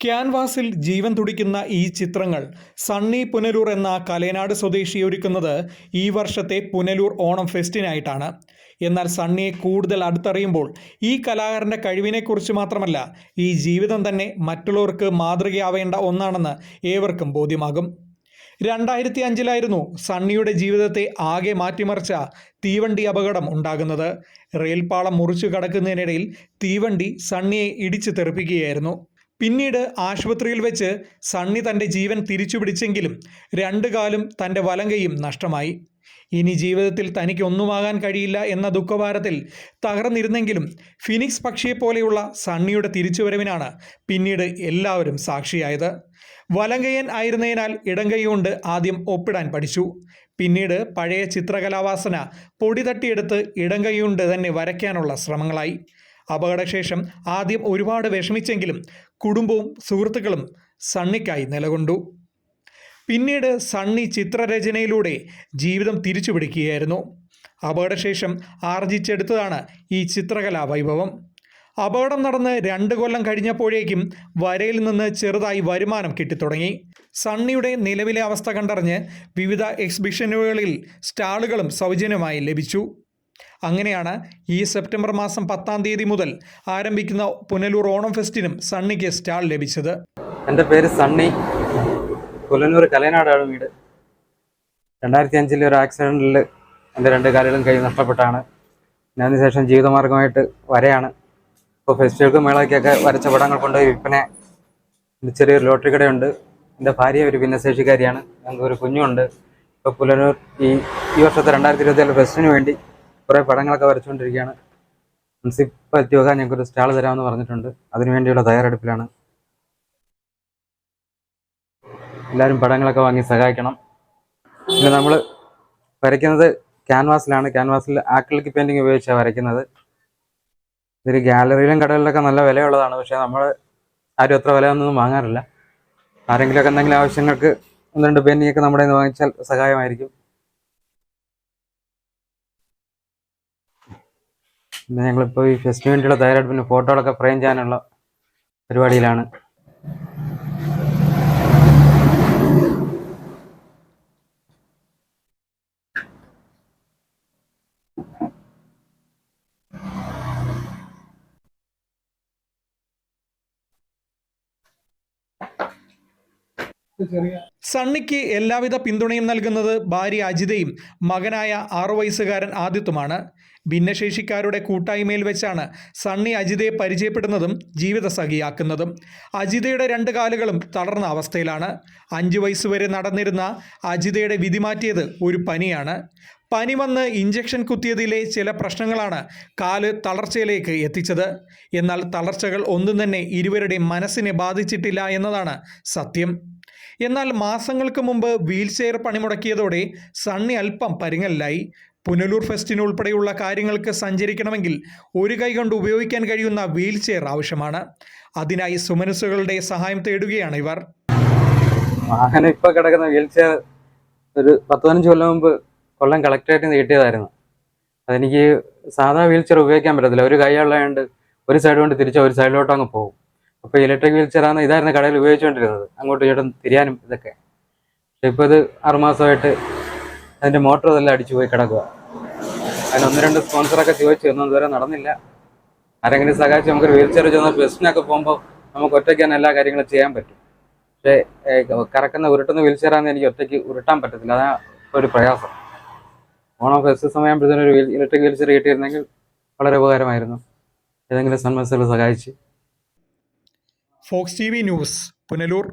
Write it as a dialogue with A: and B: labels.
A: ക്യാൻവാസിൽ ജീവൻ തുടിക്കുന്ന ഈ ചിത്രങ്ങൾ സണ്ണി പുനലൂർ എന്ന കലയനാട് സ്വദേശി ഒരുക്കുന്നത് ഈ വർഷത്തെ പുനലൂർ ഓണം ഫെസ്റ്റിനായിട്ടാണ്. എന്നാൽ സണ്ണിയെ കൂടുതൽ അടുത്തറിയുമ്പോൾ ഈ കലാകാരൻ്റെ കഴിവിനെക്കുറിച്ച് മാത്രമല്ല, ഈ ജീവിതം തന്നെ മറ്റുള്ളവർക്ക് മാതൃകയാവേണ്ട ഒന്നാണെന്ന് ഏവർക്കും ബോധ്യമാകും. 2005 സണ്ണിയുടെ ജീവിതത്തെ ആകെ മാറ്റിമറിച്ച തീവണ്ടി അപകടം ഉണ്ടാകുന്നത്. റെയിൽപാളം മുറിച്ചു കടക്കുന്നതിനിടയിൽ തീവണ്ടി സണ്ണിയെ ഇടിച്ചു തെറിപ്പിക്കുകയായിരുന്നു. പിന്നീട് ആശുപത്രിയിൽ വെച്ച് സണ്ണി തൻ്റെ ജീവൻ തിരിച്ചുപിടിച്ചെങ്കിലും 2 കാലും തൻ്റെ വലങ്കയും നഷ്ടമായി. ഇനി ജീവിതത്തിൽ തനിക്ക് ഒന്നുമാകാൻ കഴിയില്ല എന്ന ദുഃഖഭാരത്തിൽ തകർന്നിരുന്നെങ്കിലും ഫിനിക്സ് പക്ഷിയെപ്പോലെയുള്ള സണ്ണിയുടെ തിരിച്ചുവരവിനാണ് പിന്നീട് എല്ലാവരും സാക്ഷിയായത്. വലങ്കയ്യൻ ആയിരുന്നതിനാൽ ഇടംകൈ കൊണ്ട് ആദ്യം ഒപ്പിടാൻ പഠിച്ചു. പിന്നീട് പഴയ ചിത്രകലാവാസന പൊടി തട്ടിയെടുത്ത് ഇടംകൈ കൊണ്ട് തന്നെ വരയ്ക്കാനുള്ള ശ്രമങ്ങളായി. അപകടശേഷം ആദ്യം ഒരുപാട് വിഷമിച്ചെങ്കിലും കുടുംബവും സുഹൃത്തുക്കളും സണ്ണിക്കായി നിലകൊണ്ടു. പിന്നീട് സണ്ണി ചിത്രരചനയിലൂടെ ജീവിതം തിരിച്ചുപിടിക്കുകയായിരുന്നു. അപകടശേഷം ആർജിച്ചെടുത്തതാണ് ഈ ചിത്രകലാ വൈഭവം. അപകടം നടന്ന് 2 കൊല്ലം കഴിഞ്ഞപ്പോഴേക്കും വരയിൽ നിന്ന് ചെറുതായി വരുമാനം കിട്ടിത്തുടങ്ങി. സണ്ണിയുടെ നിലവിലെ അവസ്ഥ കണ്ടറിഞ്ഞ് വിവിധ എക്സിബിഷനുകളിൽ സ്റ്റാളുകളും സൗജന്യമായി ലഭിച്ചു. അങ്ങനെയാണ് ഈ സെപ്റ്റംബർ മാസം 10-ാം തീയതി മുതൽ ആരംഭിക്കുന്ന പുനലൂർ ഓണം ഫെസ്റ്റിനും സണ്ണിക്ക് സ്റ്റാൾ ലഭിച്ചത്.
B: എൻ്റെ പേര് സണ്ണി, പുനലൂർ കലയനാടാണ് വീട്. 2005 ഒരു ആക്സിഡൻറ്റിൽ എൻ്റെ 2 കാലുകളും കൈ നഷ്ടപ്പെട്ടാണ്. ഞാൻ അതിനുശേഷം ജീവിതമാർഗമായിട്ട് വരയാണ്. ഇപ്പോൾ ഫെസ്റ്റിവൽക്കും മേളയ്ക്കൊക്കെ വരച്ച പടങ്ങൾ കൊണ്ടുപോയി വിൽപ്പന. ചെറിയൊരു ലോട്ടറി കടയുണ്ട്. എൻ്റെ ഭാര്യ ഒരു ഭിന്നശേഷിക്കാരിയാണ്. ഞങ്ങൾക്ക് ഒരു കുഞ്ഞുണ്ട്. ഇപ്പോൾ പുനലൂർ ഈ വർഷത്തെ 2024 ഫെസ്റ്റിന് വേണ്ടി കുറേ പടങ്ങളൊക്കെ വരച്ചുകൊണ്ടിരിക്കുകയാണ്. മുനിസിപ്പാലിറ്റി വക ഞങ്ങൾക്കൊരു സ്റ്റാൾ തരാമെന്ന് പറഞ്ഞിട്ടുണ്ട്. അതിനുവേണ്ടിയുള്ള തയ്യാറെടുപ്പിലാണ്. എല്ലാവരും പടങ്ങളൊക്കെ വാങ്ങി സഹായിക്കണം. പിന്നെ നമ്മൾ വരയ്ക്കുന്നത് ക്യാൻവാസിലാണ്. ക്യാൻവാസിൽ ആക്രിലിക് പെയിൻറ്റിങ് ഉപയോഗിച്ചാണ് വരയ്ക്കുന്നത്. ഇതൊരു ഗാലറിയിലും കടകളിലൊക്കെ നല്ല വിലയുള്ളതാണ്. പക്ഷേ നമ്മൾ ആരും അത്ര വിലയൊന്നും വാങ്ങാറില്ല. ആരെങ്കിലുമൊക്കെ എന്തെങ്കിലും ആവശ്യങ്ങൾക്ക് 1-2 പെയിൻറ്റിങ്ങൊക്കെ നമ്മുടെ നിന്ന് വാങ്ങിച്ചാൽ സഹായമായിരിക്കും. പിന്നെ ഞങ്ങളിപ്പോൾ ഈ ഫെസ്റ്റിന് വേണ്ടിയുള്ള തയ്യാറെടുപ്പിന് ഫോട്ടോകളൊക്കെ ഫ്രെയിം ചെയ്യാനുള്ള പരിപാടിയിലാണ്.
A: സണ്ണിക്ക് എല്ലാവിധ പിന്തുണയും നൽകുന്നത് ഭാര്യ അജിതയും മകനായ 6 വയസ്സുകാരൻ ആദിത്തുമാണ്. ഭിന്നശേഷിക്കാരുടെ കൂട്ടായ്മയിൽ വെച്ചാണ് സണ്ണി അജിതയെ പരിചയപ്പെടുന്നതും ജീവിതസഖിയാക്കുന്നതും. അജിതയുടെ 2 കാലുകളും തളർന്ന അവസ്ഥയിലാണ്. 5 വയസ്സുവരെ നടന്നിരുന്ന അജിതയുടെ വിധി മാറ്റിയത് ഒരു പനിയാണ്. പനി വന്ന് ഇഞ്ചക്ഷൻ കുത്തിയതിലെ ചില പ്രശ്നങ്ങളാണ് കാല് തളർച്ചയിലേക്ക് എത്തിച്ചത്. എന്നാൽ തളർച്ചകൾ ഒന്നും തന്നെ ഇരുവരുടെയും മനസ്സിനെ ബാധിച്ചിട്ടില്ല എന്നതാണ് സത്യം. എന്നാൽ മാസങ്ങൾക്ക് മുമ്പ് വീൽചെയർ പണിമുടക്കിയതോടെ സണ്ണി അല്പം പരിങ്ങലിലായി. പുനലൂർ ഫെസ്റ്റിനുൾപ്പെടെയുള്ള കാര്യങ്ങൾക്ക് സഞ്ചരിക്കണമെങ്കിൽ ഒരു കൈ കൊണ്ട് ഉപയോഗിക്കാൻ കഴിയുന്ന വീൽചെയർ ആവശ്യമാണ്. അതിനായി സുമനസ്സുകളുടെ സഹായം തേടുകയാണ് ഇവർ.
B: വാഹനം ഇപ്പോൾ കിടക്കുന്ന വീൽചെയർ ഒരു 10-15 കൊല്ലം മുമ്പ് കൊല്ലം കളക്ടറേറ്റിൽ നിന്ന് കിട്ടിയതായിരുന്നു. അതെനിക്ക് സാധാ വീൽചെയർ ഉപയോഗിക്കാൻ പറ്റത്തില്ല. ഒരു കൈ ഉള്ളതുകൊണ്ട് ഒരു സൈഡ് കൊണ്ട് തിരിച്ചാൽ ഒരു സൈഡിലോട്ട് അങ്ങ് പോകും. അപ്പോൾ ഇലക്ട്രിക് വീൽചെയറാണ് ഇതായിരുന്നു കടയിൽ ഉപയോഗിച്ചുകൊണ്ടിരുന്നത്, അങ്ങോട്ടും ഇങ്ങോട്ടും തിരിയാനും ഇതൊക്കെ. പക്ഷെ ഇപ്പോൾ ഇത് 6 മാസമായിട്ട് അതിൻ്റെ മോട്ടർ ഇതെല്ലാം അടിച്ചു പോയി കിടക്കുക. അതിന് 1-2 സ്പോൺസറൊക്കെ ചോദിച്ചു, ഒന്നും ഇതുവരെ നടന്നില്ല. ആരെങ്കിലും സഹായിച്ച് നമുക്കൊരു വീൽചെയർ ചെന്ന് ഫെസ്റ്റിനൊക്കെ പോകുമ്പോൾ നമുക്ക് ഒറ്റയ്ക്ക് തന്നെ എല്ലാ കാര്യങ്ങളും ചെയ്യാൻ പറ്റും. പക്ഷേ കറക്കുന്ന ഉരുട്ടുന്ന വീൽചെയറാണെന്ന് എനിക്ക് ഒറ്റയ്ക്ക് ഉരുട്ടാൻ പറ്റത്തില്ല. അതാണ് ഒരു പ്രയാസം. ഓണം ഫെസ്റ്റ് സമയമാകുമ്പോഴത്തേനും ഒരു ഇലക്ട്രിക് വീൽചെയർ കിട്ടിയിരുന്നെങ്കിൽ വളരെ ഉപകാരമായിരുന്നു. ഏതെങ്കിലും സന്മനസ്സുകൾ സഹായിച്ച്.
A: Fox TV news, Punalur.